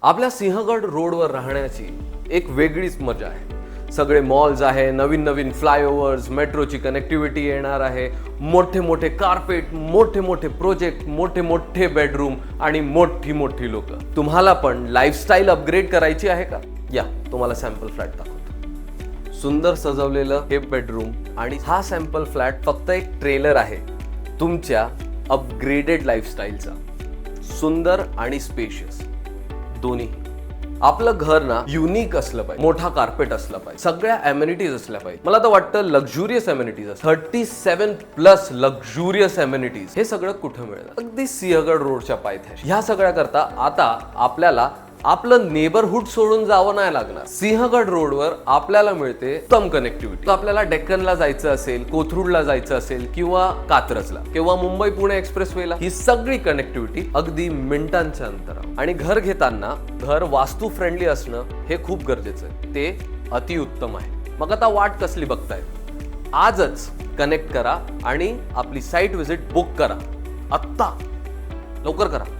आपल्या सिंहगड रोडवर राहण्याची एक वेगळीच मजा आहे। सगळे मॉल्स आहे, नवीन नवीन फ्लायओव्हर्स, मेट्रोची कनेक्टिव्हिटी येणार आहे, मोठे मोठे कार्पेट, मोठे मोठे प्रोजेक्ट, मोठे मोठे बेडरूम आणि मोठी मोठी लोक। तुम्हाला पण लाईफस्टाईल अपग्रेड करायची आहे का? या तुम्हाला सॅम्पल फ्लॅट दाखवतो। सुंदर सजवलेलं हे बेडरूम आणि हा सॅम्पल फ्लॅट फक्त एक ट्रेलर आहे तुमच्या अपग्रेडेड लाईफस्टाईलचा। सुंदर आणि स्पेशियस दोन्ही। आपलं घर ना युनिक असलं पाहिजे, मोठा कार्पेट असला पाहिजे, सगळ्या अमेनिटीज असल्या पाहिजे। मला तर वाटतं लक्झुरियस अमेनिटीज 37+ लक्झुरियस अमेनिटीज हे सगळं कुठं मिळेल? अगदी सिंहगड रोडच्या पायथ्याशी। ह्या सगळ्या करता आता आपल्याला आपलं नेबरहुड सोडून जावं नाही लागणार। सिंहगड रोडवर आपल्याला मिळते उत्तम कनेक्टिव्हिटी। आपल्याला डेक्कनला जायचं असेल, कोथरूडला जायचं असेल किंवा कात्रजला किंवा मुंबई पुणे एक्सप्रेसवेला, ही सगळी कनेक्टिव्हिटी अगदी मिनिटांच्या अंतरावर। आणि घर घेताना घर वास्तू फ्रेंडली असणं हे खूप गरजेचं आहे, ते अतिउत्तम आहे। मग आता वाट कसली बघताय? आजच कनेक्ट करा आणि आपली साईट व्हिजिट बुक करा। आत्ता लवकर करा।